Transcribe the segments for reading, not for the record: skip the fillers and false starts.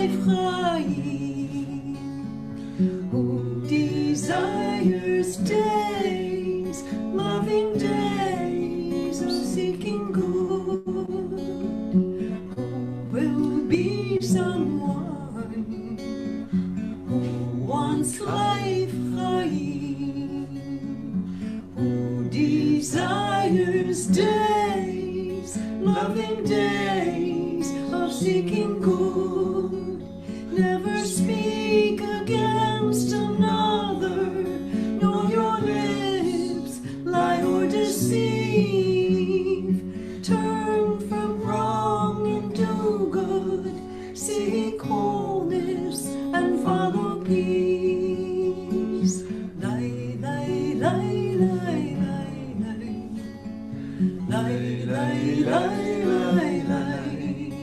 life chaim, who desires days, loving days of seeking good, who will be someone who wants life chaim, who desires days, loving days of seeking good, never speak against another, nor your lips lie or deceive. Turn from wrong and do good, seek wholeness and follow peace. Lie, lie, lie, lie, lie, lie, lie, lie, lie, lie.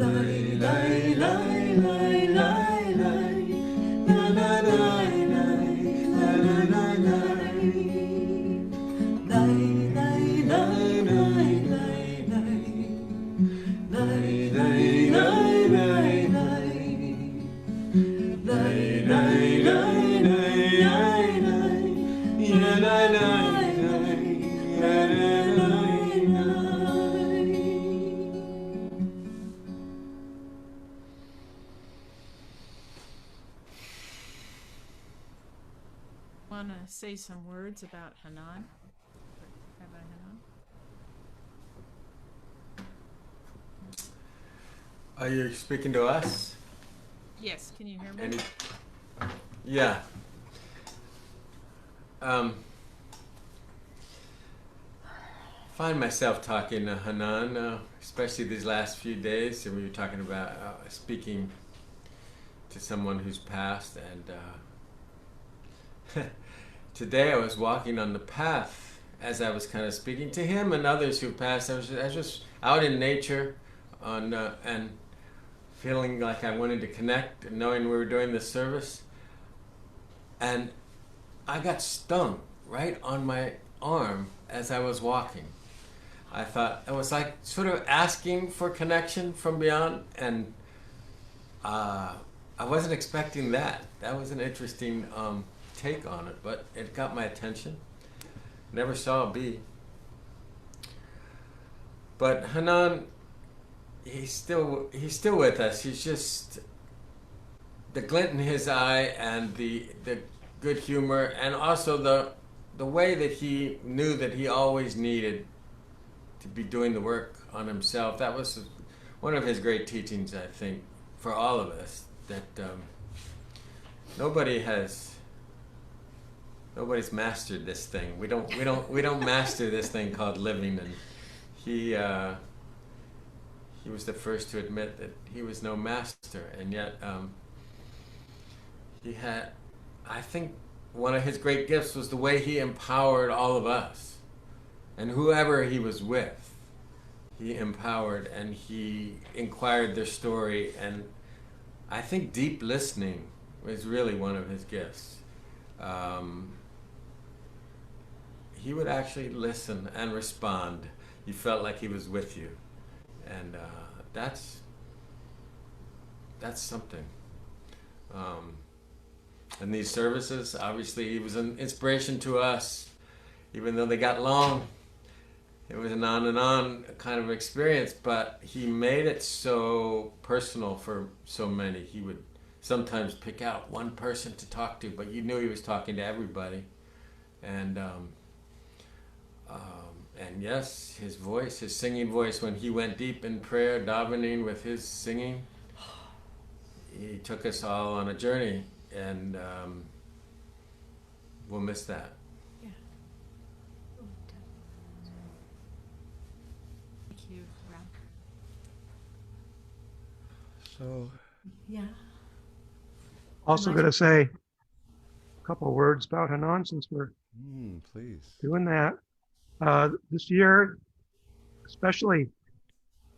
Lie, lie, lie, lie, lie, lie. La, la, lie, lie, la, la, la, lie. Lie, lie, lie, lie, lie, lie. Lie, lie, lie, lie, lie. Lie, lie, lie, lie, lie, lie. Yeah, lie, lie, lie, lie, lie, lie. Want to say some words about Hanan? Rabbi Hanan? Are you speaking to us? Yes, can you hear me? Yeah. Find myself talking to Hanan, especially these last few days. And we were talking about speaking to someone who's passed. And today I was walking on the path as I was kind of speaking to him and others who passed. I was just out in nature and feeling like I wanted to connect, and knowing we were doing this service. And I got stung right on my arm as I was walking. I thought, it was like sort of asking for connection from beyond, and I wasn't expecting that. That was an interesting take on it, but it got my attention. Never saw a bee. But Hanan, he's still with us. He's just the glint in his eye and the good humor, and also the way that he knew that he always needed to be doing the work on himself. That was one of his great teachings, I think, for all of us, that nobody's mastered this thing. We don't master this thing called living. And he was the first to admit that he was no master, and yet he had, I think one of his great gifts was the way he empowered all of us. And whoever he was with, he empowered, and he inquired their story. And I think deep listening was really one of his gifts. He would actually listen and respond. You felt like he was with you. And that's something. And these services, obviously, he was an inspiration to us, even though they got long. It was an on and on kind of experience, but he made it so personal for so many. He would sometimes pick out one person to talk to, but you knew he was talking to everybody. And yes, his voice, his singing voice, when he went deep in prayer, davening with his singing, he took us all on a journey, and we'll miss that. Yeah. Thank you, Ralph. So, Yeah. Also going to say a couple of words about Hanan since we're please. doing that. This year, especially,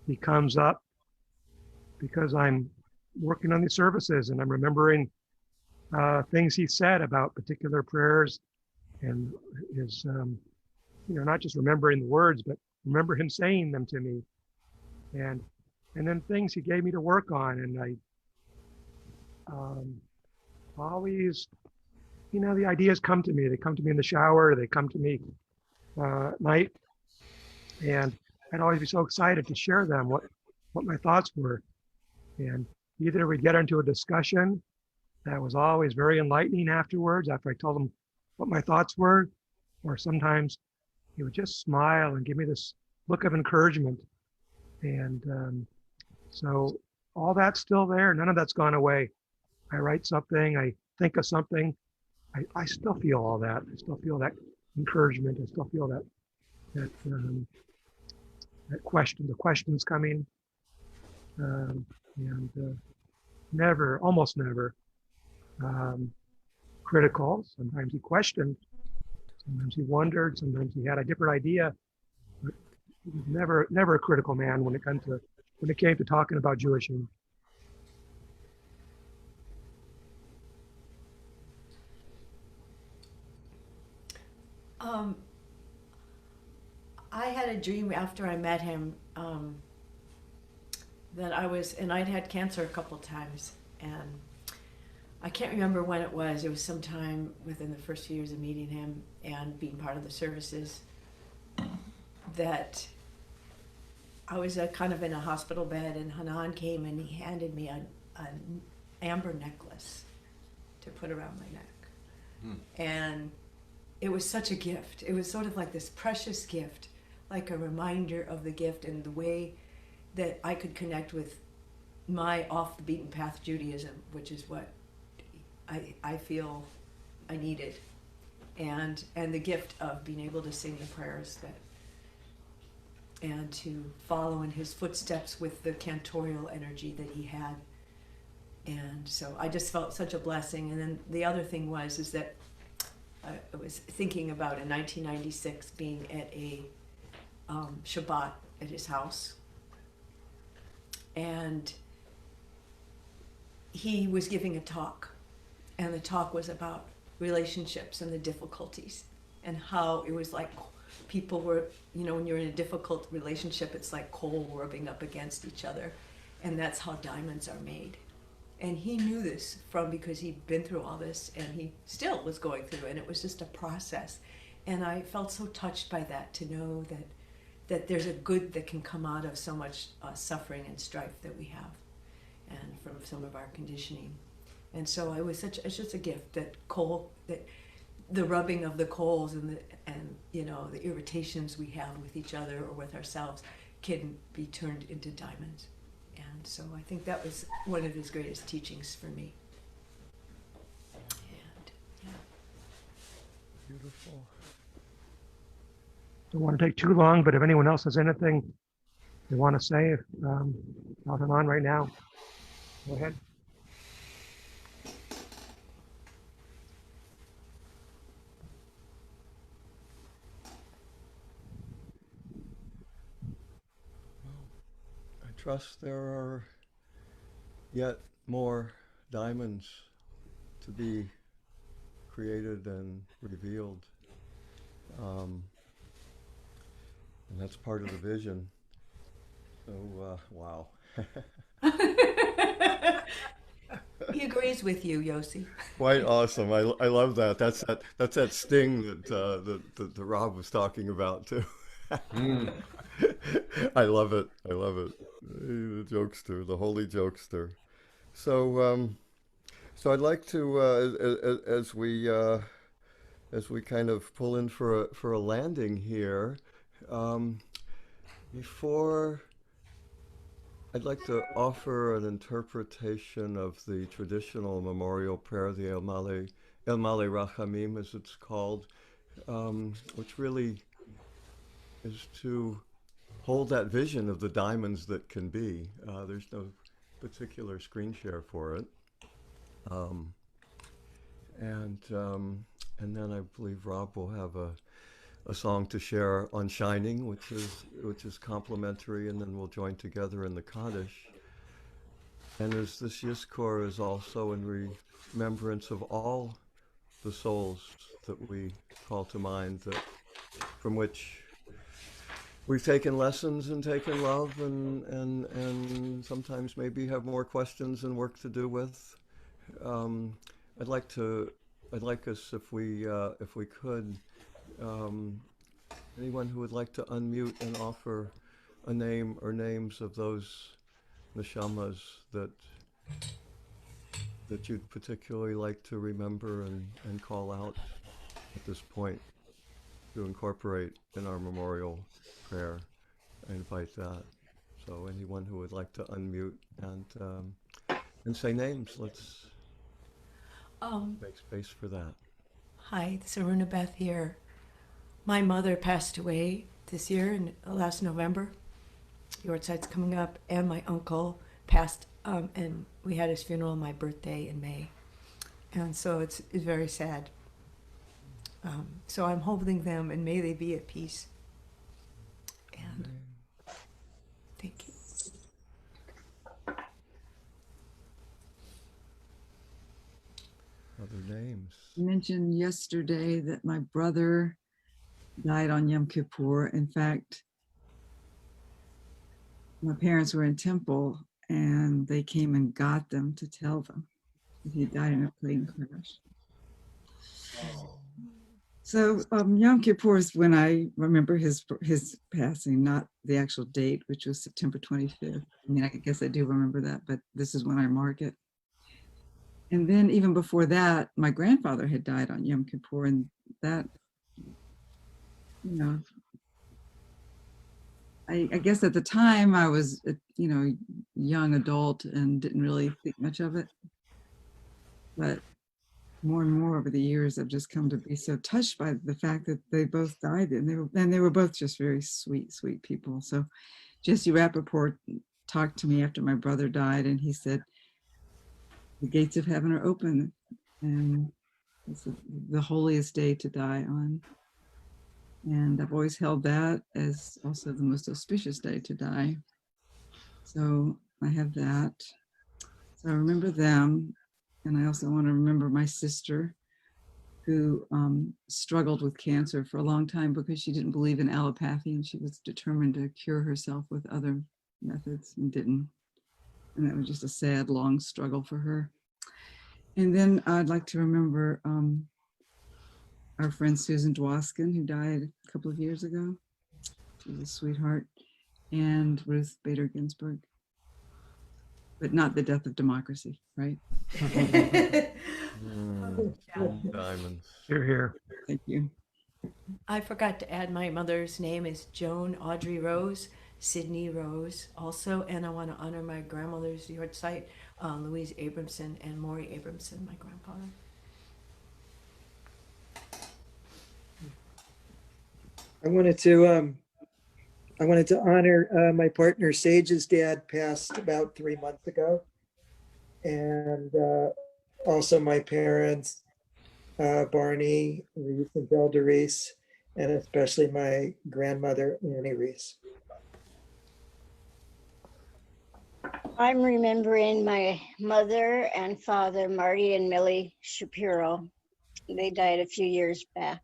he comes up because I'm working on these services and I'm remembering things he said about particular prayers, and his, not just remembering the words, but remember him saying them to me. And and then things he gave me to work on. And I always, the ideas come to me. They come to me in the shower. They come to me at night, and I'd always be so excited to share them, what my thoughts were. And either we'd get into a discussion that was always very enlightening afterwards, after I told him what my thoughts were, or sometimes he would just smile and give me this look of encouragement. And so all that's still there. None of that's gone away. I write something, I think of something, I still feel all that. I still feel that encouragement. I still feel that question. The question's coming, and never, almost never, um, critical. Sometimes he questioned. Sometimes he wondered. Sometimes he had a different idea. But he was never a critical man when it came to talking about Jewishing. Um, I had a dream after I met him, that I'd had cancer a couple times, and I can't remember when it was. It was sometime within the first few years of meeting him and being part of the services, that I was kind of in a hospital bed, and Hanan came and he handed me an amber necklace to put around my neck. And it was such a gift. It was sort of like this precious gift, like a reminder of the gift and the way that I could connect with my off the beaten path Judaism, which is what I feel I needed. And the gift of being able to sing the prayers and to follow in his footsteps with the cantorial energy that he had. And so I just felt such a blessing. And then the other thing is that I was thinking about in 1996 being at a Shabbat at his house, and he was giving a talk, and the talk was about relationships and the difficulties, and how it was like people were, when you're in a difficult relationship, it's like coal rubbing up against each other, and that's how diamonds are made. And he knew this because he'd been through all this, and he still was going through it, and it was just a process. And I felt so touched by that, to know that there's a good that can come out of so much suffering and strife that we have, and from some of our conditioning. And so it's just a gift that the rubbing of the coals and the irritations we have with each other or with ourselves can be turned into diamonds. And so I think that was one of his greatest teachings for me. And yeah. Beautiful. Don't want to take too long, but if anyone else has anything they want to say, off and on right now, go ahead. I trust there are yet more diamonds to be created and revealed. And that's part of the vision. So, wow. He agrees with you, Yossi. Quite awesome. I love that. That's that sting that Rob was talking about too. I love it. I love it. The jokester, the holy jokester. So so I'd like to as we kind of pull in for a landing here, before I'd like to offer an interpretation of the traditional memorial prayer, the El Male Rachamim, as it's called, which really is to hold that vision of the diamonds that can be. There's no particular screen share for it. And then I believe Rob will have a song to share on Shining, which is complementary, and then we'll join together in the Kaddish. And as this Yizkor is also in remembrance of all the souls that we call to mind, from which we've taken lessons and taken love, and sometimes maybe have more questions and work to do with. Um, I'd like to, I'd like us, if we could, um, anyone who would like to unmute and offer a name or names of those neshamas that you'd particularly like to remember and call out at this point to incorporate in our memorial prayer. I invite that. So anyone who would like to unmute and say names, let's make space for that. Hi, this is Aruna Beth here. My mother passed away this year, in last November. Yortside's coming up, and my uncle passed, and we had his funeral on my birthday in May. And so it's very sad. So I'm holding them, and may they be at peace. And thank you. Other names. I mentioned yesterday that my brother died on Yom Kippur. In fact, my parents were in temple and they came and got them to tell them that he died in a plane crash. So Yom Kippur is when I remember his passing, not the actual date, which was September 25th. I mean, I guess I do remember that, but this is when I mark it. And then even before that, my grandfather had died on Yom Kippur, and that, you know, I guess at the time I was, you know, young adult and didn't really think much of it. But more and more over the years, I've just come to be so touched by the fact that they both died, and they were both just very sweet, sweet people. So Jesse Rappaport talked to me after my brother died, and he said, the gates of heaven are open, and it's the holiest day to die on. And I've always held that as also the most auspicious day to die. So I have that. So I remember them. And I also want to remember my sister, who struggled with cancer for a long time because she didn't believe in allopathy, and she was determined to cure herself with other methods and didn't. And that was just a sad, long struggle for her. And then I'd like to remember our friend Susan Dwoskin, who died a couple of years ago. She was a sweetheart. And Ruth Bader Ginsburg. But not the death of democracy, right? Diamonds. Here, here. Thank you. I forgot to add my mother's name is Joan Audrey Rose, Sydney Rose also, and I want to honor my grandmother's yard site, Louise Abramson and Maury Abramson, my grandfather. I wanted to honor my partner Sage's dad passed about 3 months ago, and also my parents, Barney Reese and Belda Reese, and especially my grandmother Annie Reese. I'm remembering my mother and father, Marty and Millie Shapiro. They died a few years back.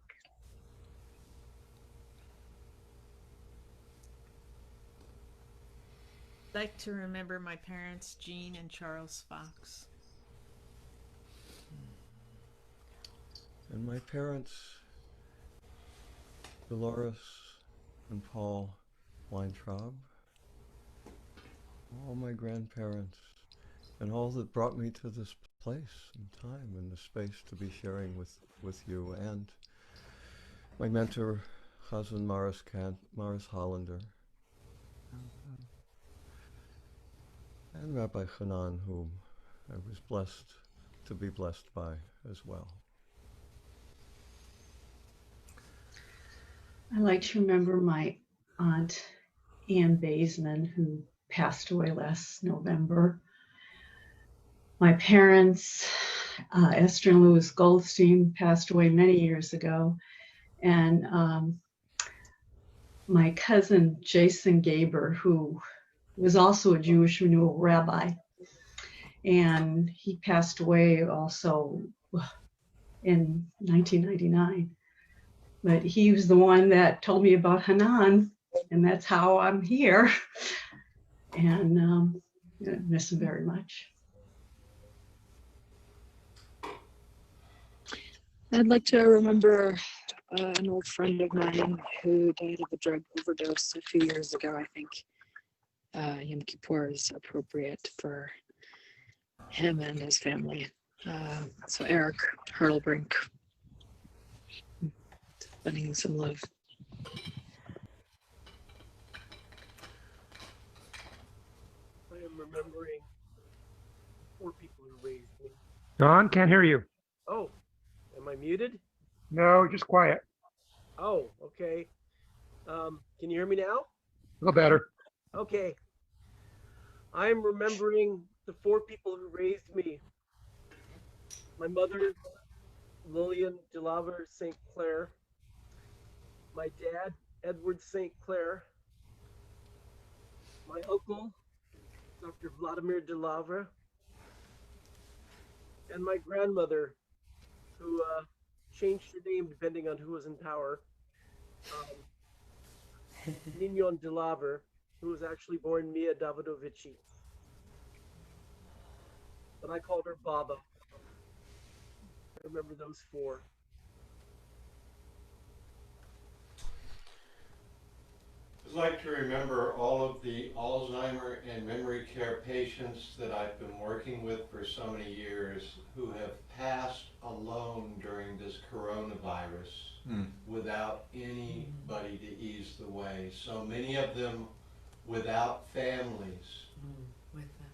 I'd like to remember my parents, Jean and Charles Fox. And my parents, Dolores and Paul Weintraub, all my grandparents, and all that brought me to this place and time and the space to be sharing with you, and my mentor, Chazan Morris Hollander, and Rabbi Hanan, whom I was blessed to be blessed by as well. I like to remember my aunt, Ann Baseman, who passed away last November. My parents, Esther and Louis Goldstein, passed away many years ago. And my cousin, Jason Gaber, who was also a Jewish renewal rabbi. And he passed away also in 1999. But he was the one that told me about Hanan And that's how I'm here. And I miss him very much. I'd like to remember an old friend of mine who died of a drug overdose a few years ago. I think Yom Kippur is appropriate for him and his family. So Eric Hurtlebrink, sending some love. I am remembering 4 people who raised me. Don, can't hear you. Oh, am I muted? No, just quiet. Oh, okay. Can you hear me now? A little better. Okay. I'm remembering the 4 people who raised me. My mother, Lillian DeLaver St. Clair. My dad, Edward St. Clair. My uncle, Dr. Vladimir DeLaver. And my grandmother, who changed her name depending on who was in power. Nignon DeLaver, who was actually born Mia Davidovici. But I called her Baba. I remember those 4. I'd like to remember all of the Alzheimer and memory care patients that I've been working with for so many years who have passed alone during this coronavirus without anybody to ease the way. So many of them without families. With them.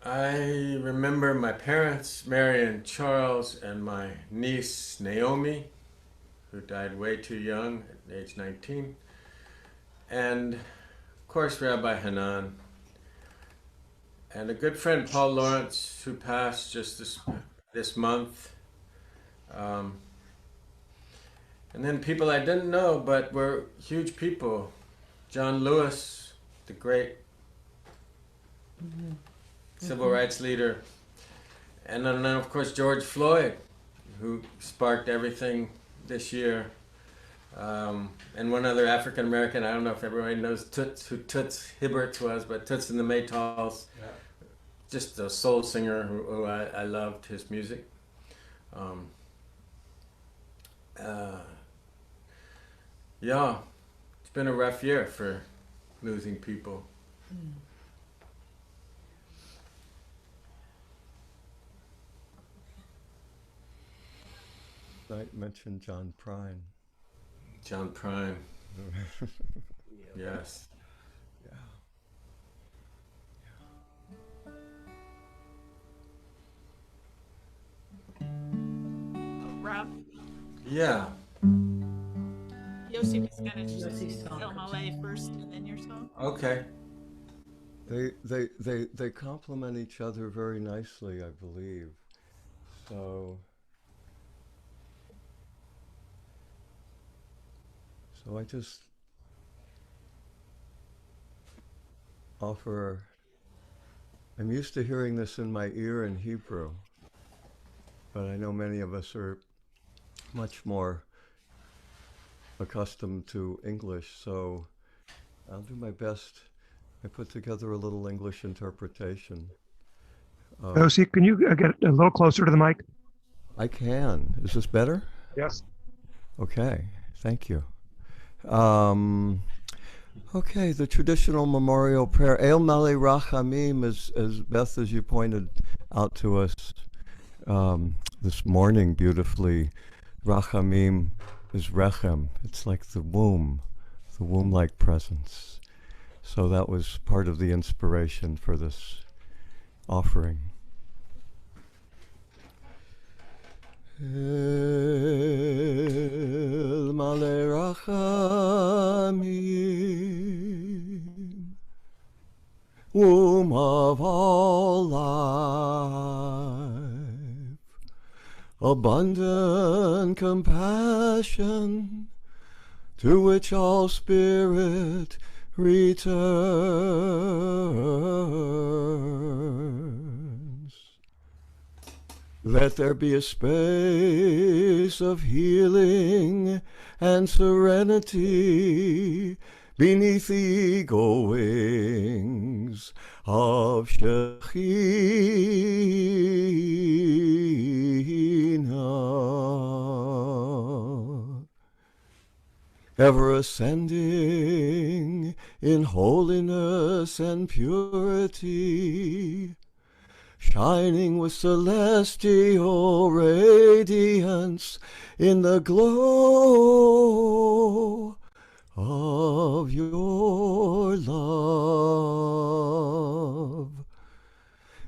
I remember my parents, Mary and Charles, and my niece, Naomi, who died way too young at age 19. And, of course, Rabbi Hanan. And a good friend, Paul Lawrence, who passed just this month. And then people I didn't know, but were huge people. John Lewis, the great civil rights leader. And then, of course, George Floyd, who sparked everything this year. And one other African American, I don't know if everybody knows Toots, who Toots Hibberts was, but Toots and the Maytals, just a soul singer who I loved his music. Yeah, it's been a rough year for losing people. I mentioned John Prine. John Prine. Yes. Rob, Yeah. Yossi was gonna Yossi's song. El Malay first and then your song. Okay. They complement each other very nicely, I believe. So I just offer, I'm used to hearing this in my ear in Hebrew, but I know many of us are much more accustomed to English, so I'll do my best. I put together a little English interpretation. Yossi, can you get a little closer to the mic? I can. Is this better? Yes. Okay, thank you. Okay, the traditional memorial prayer, El Malei Rachamim, as Beth, as you pointed out to us this morning beautifully, Rachamim is Rechem. It's like the womb-like presence. So that was part of the inspiration for this offering. El Malei Rachamim, womb of all life, abundant compassion, to which all spirit returns. Let there be a space of healing and serenity beneath the eagle wings of Shekhinah, ever ascending in holiness and purity, shining with celestial radiance in the glow of your love.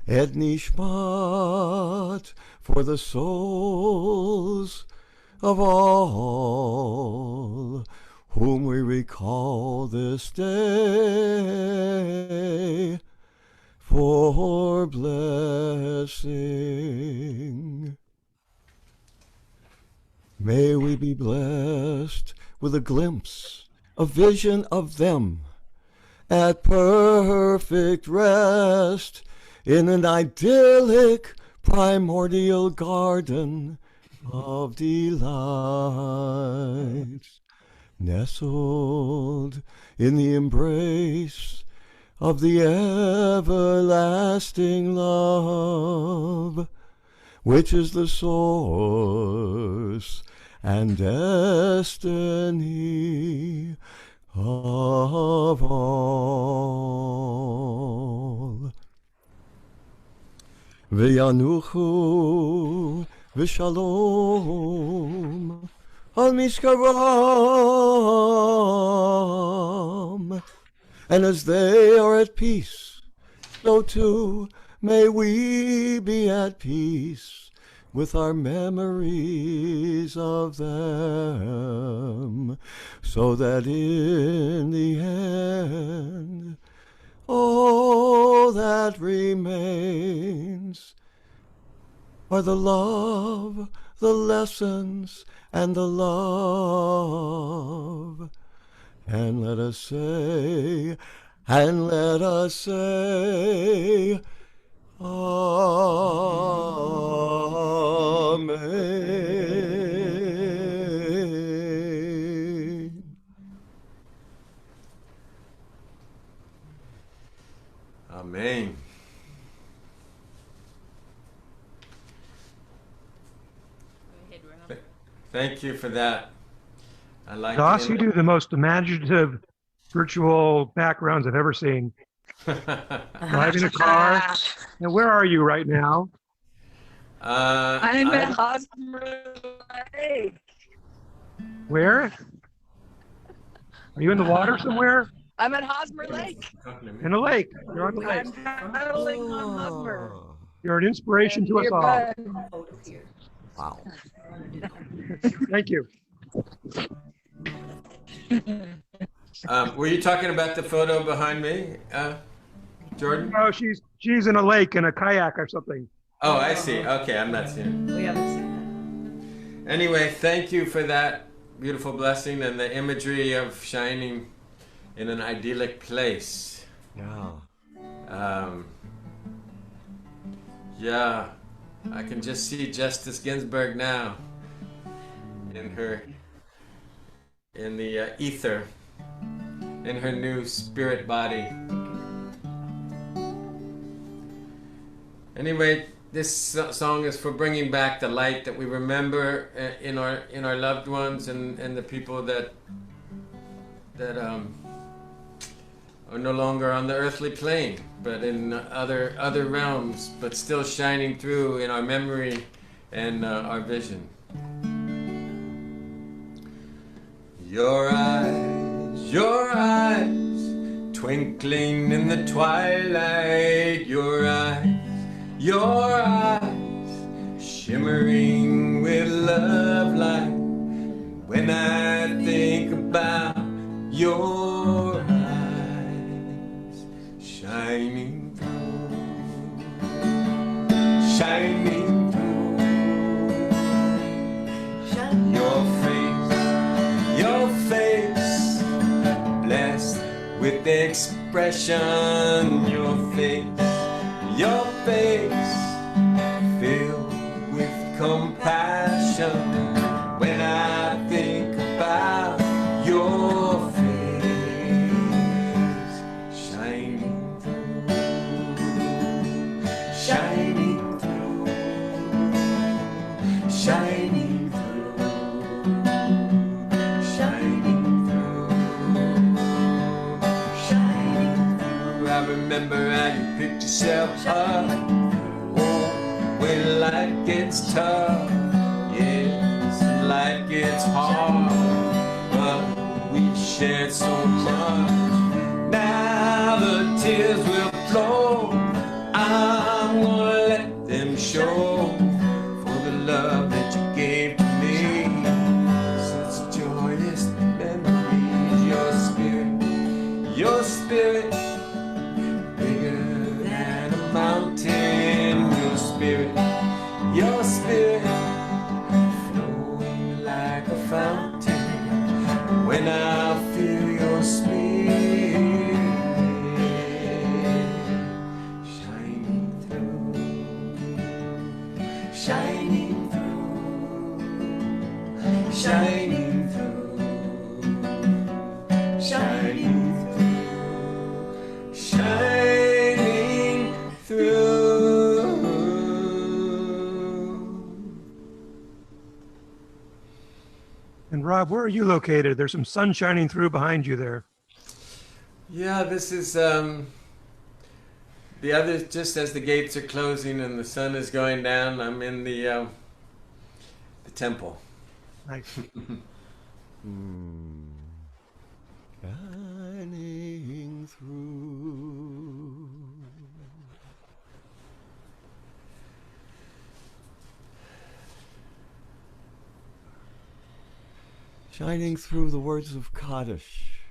Et Nishmat, for the souls of all whom we recall this day for blessing. May we be blessed with a glimpse, a vision of them at perfect rest in an idyllic primordial garden of delights, nestled in the embrace of the everlasting love, which is the source and destiny of all. V'yanuchu v'shalom al mishkaram, and as they are at peace, so too may we be at peace with our memories of them, so that in the end, all that remains are the love, the lessons, and the love. And let us say, Amen. Amen. Thank you for that. I like Joss, you do the most imaginative virtual backgrounds I've ever seen. Driving a car. Now, where are you right now? I'm at Hosmer Lake. Where? Are you in the water somewhere? I'm at Hosmer Lake. In a lake. You're on the lake. I'm paddling on Hosmer. You're an inspiration to us all. Wow. Thank you. Were you talking about the photo behind me, Jordan? No, she's in a lake in a kayak or something. Oh, I see. Okay, I'm not seeing it. We haven't seen that. Anyway, thank you for that beautiful blessing and the imagery of shining in an idyllic place. Yeah. Yeah, I can just see Justice Ginsburg now in the ether, in her new spirit body. Anyway, this song is for bringing back the light that we remember in our loved ones and the people that are no longer on the earthly plane, but in other realms, but still shining through in our memory and our vision. Your eyes, twinkling in the twilight. Your eyes, shimmering with love light. When I think about your eyes, shining through, shining through. Your face, blessed with expression. Your face filled remember how you picked yourself up. Oh, when life gets tough, yes, and life gets hard, but we shared so much. Now the tears will flow. I'm gonna let them show for the love that you gave to me. Such joyous memories. Your spirit, bigger than a mountain. Your spirit, flowing like a fountain. When I feel your spirit shining through, shining through, shining through, shining through, shining through. And Rob, where are you located? There's some sun shining through behind you there. Yeah, this is the other, just as the gates are closing and the sun is going down, I'm in the temple. Nice. Shining through. Shining through the words of Kaddish.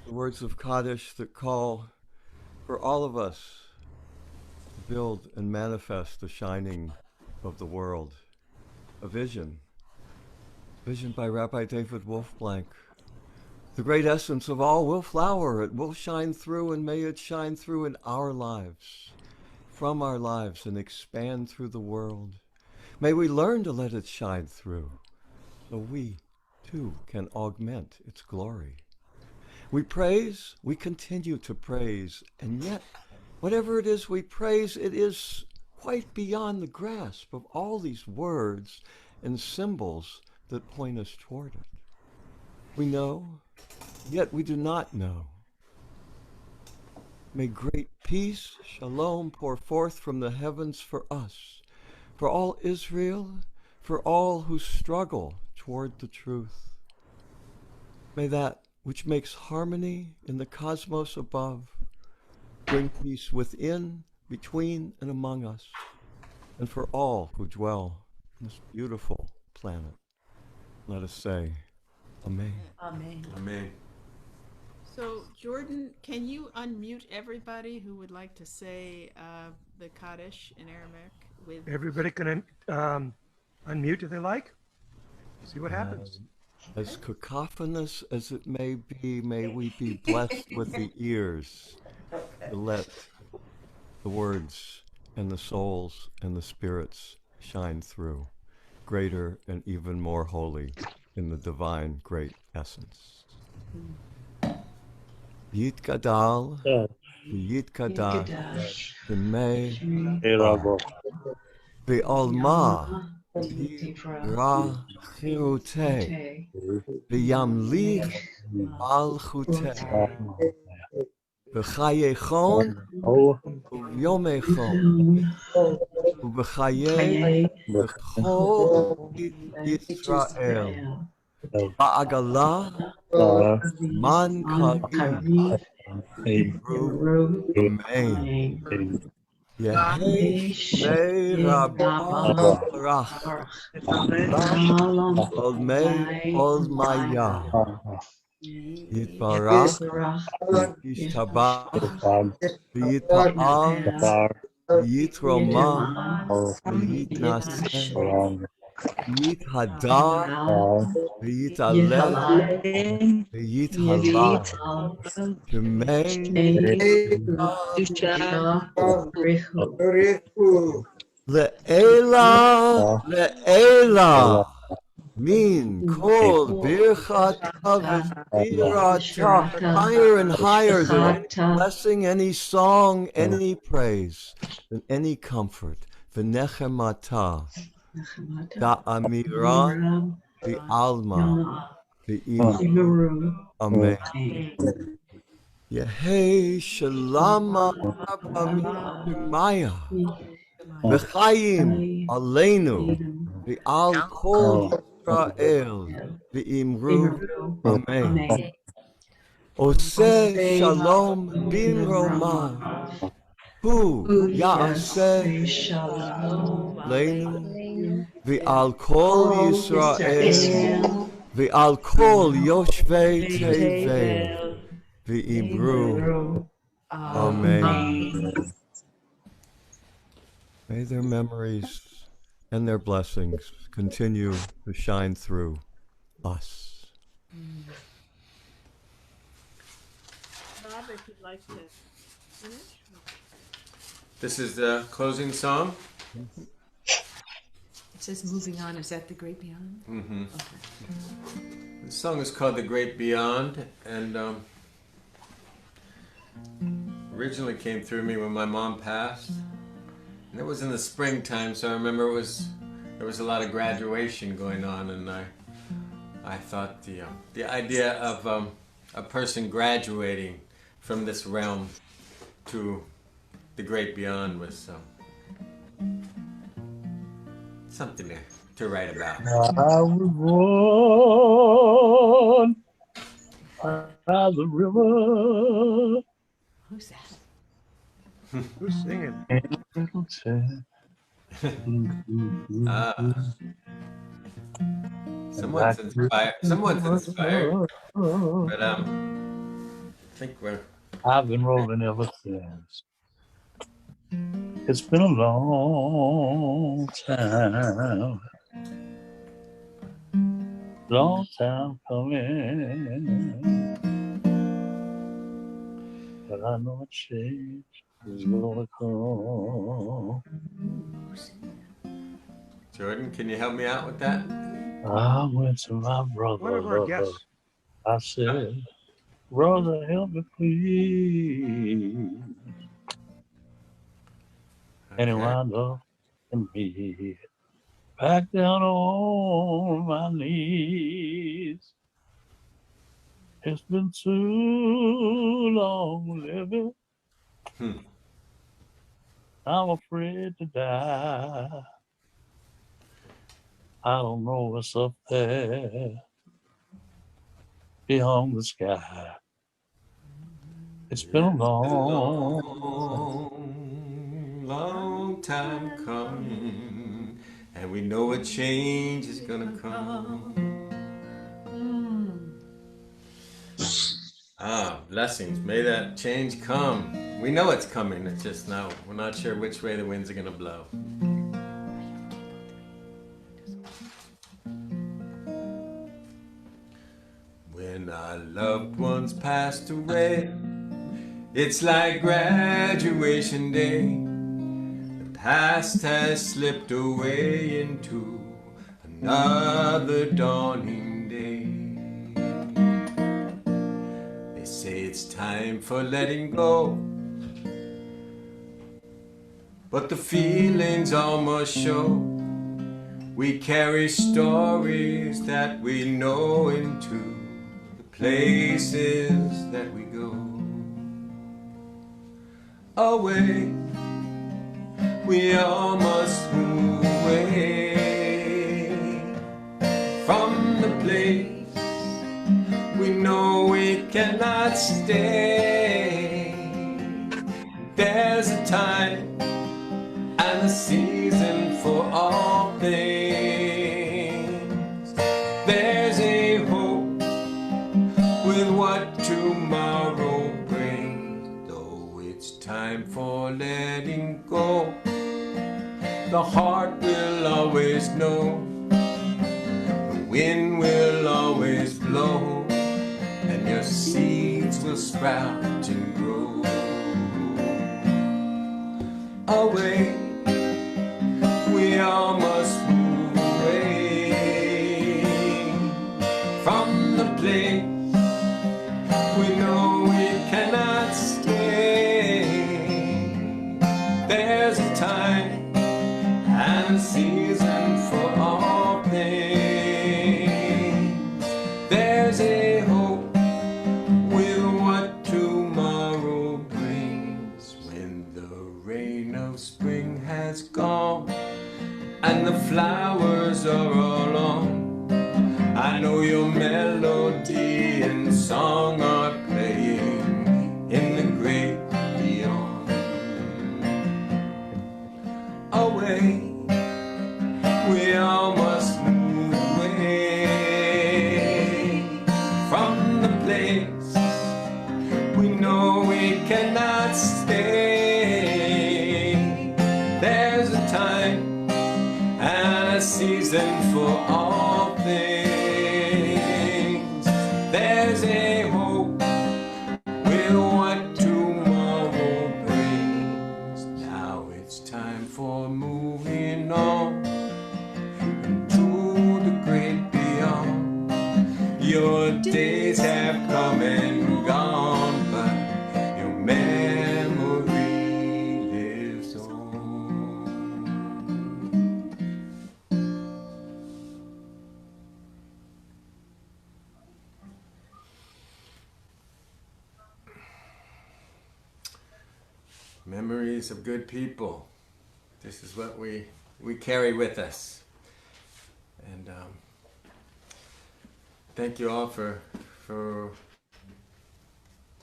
The words of Kaddish that call for all of us to build and manifest the shining of the world. A vision by Rabbi David Wolfblank. The great essence of all will flower, it will shine through, and may it shine through in our lives, from our lives, and expand through the world. May we learn to let it shine through, so we too can augment its glory. We praise, we continue to praise, and yet, whatever it is we praise, it is quite beyond the grasp of all these words and symbols that point us toward it. We know, yet we do not know. May great peace, shalom, pour forth from the heavens for us, for all Israel, for all who struggle toward the truth. May that which makes harmony in the cosmos above bring peace within, between, and among us, and for all who dwell on this beautiful planet. Let us say, Amen. Amen. Amen. So, Jordan, can you unmute everybody who would like to say the Kaddish in Aramaic? With Everybody can unmute if they like. See what happens. As cacophonous as it may be, may we be blessed with the ears to let the words and the souls and the spirits shine through, greater and even more holy in the divine great essence. Yitgadal, Yitkadash, B'mei B'alma, B'ra Chirutei, B'yamlich Malchutei, B'chayechon, U'yomechon, U'b'chayei B'chol Yisrael, Ba'agala, Man Karim, Amen. Yehesh Mei Rabbah Barach, Od Mei Od Maya, Yitbarach, Yishtabach, Yitpa'al, Yitroma, Yitnaseh, Yithadar, Yitaleh, Yithalal, Shemei Le'ela, Le'ela, Min, Kol, Birchat, Virata, higher and higher than any blessing, any song, any praise, than any comfort. V'nechemata, Da'amiran, V'alma, V'imu. Amen. Yehi Shalama Maya V'chaim Aleinu V'al Kol Yisrael V'imru Amen. Ose Shalom Bin Roma Hu Yaaseh Shalom Leinu Aleinu, V'al Kol Kol Yisrael Yisrael V'al Kol Yoshvei Tevel Tevel V'imru V'imru Amen. Amen. May their memories and their blessings continue to shine through us. Bob, if you'd like to finish. This is the closing song. It says moving on. Is that the great beyond? Mm-hmm. Okay. The song is called The Great Beyond, and originally came through me when my mom passed. And it was in the springtime, so I remember there was a lot of graduation going on, and I thought the idea of a person graduating from this realm to the great beyond was something to write about. I was born by the river. Who's that? Who's singing? Someone's inspired. But I think I've been rolling ever since. It's been a long time coming, but I know a change is gonna come. Jordan, can you help me out with that? I went to my brother, One of our guests. I said, brother, help me please. And he wound up in me, back down on my knees. It's been too long living. I'm afraid to die. I don't know what's up there beyond the sky. It's been a long time coming, and we know a change is gonna come. Blessings. May that change come. We know it's coming. It's just now we're not sure which way the winds are gonna blow. When our loved ones passed away, it's like graduation day. The past has slipped away into another dawning day. They say it's time for letting go, but the feelings all must show. We carry stories that we know into places that we go. Away, we all must move away from the place we know we cannot stay. There's a time and a season for all things. There's a hope with what tomorrow brings. Though it's time for letting go, the heart will always know. The wind will always blow, and your seeds will sprout and grow. Away, we all must move away from the place we know we cannot stay. There's a time and a season for all things. There's a hope with what tomorrow know we cannot stay. There's a time and a season for all things. There's a hope with what tomorrow brings. Now it's time for moving on to the great beyond. Your days have come and gone, but your memory lives on. Memories of good people. This is what we carry with us. And thank you all for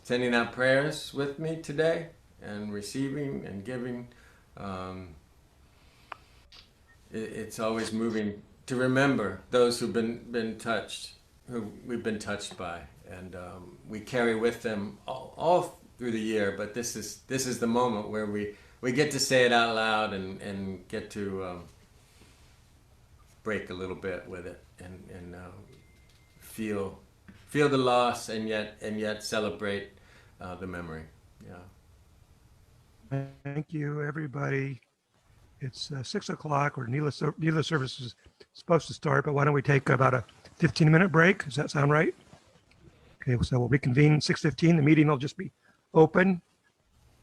sending out prayers with me today and receiving and giving. It's always moving to remember those who've been touched, who we've been touched by, and we carry with them all through the year. But this is the moment where we get to say it out loud and get to break a little bit with it and feel the loss and yet celebrate the memory. Yeah. Thank you, everybody. It's 6 o'clock, or Neela service is supposed to start, but why don't we take about a 15-minute break? Does that sound right? Okay, so we'll reconvene 6:15. The meeting will just be open.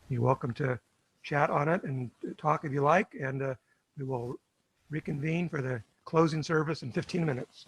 You're welcome to chat on it and talk if you like, and we will reconvene for the closing service in 15 minutes.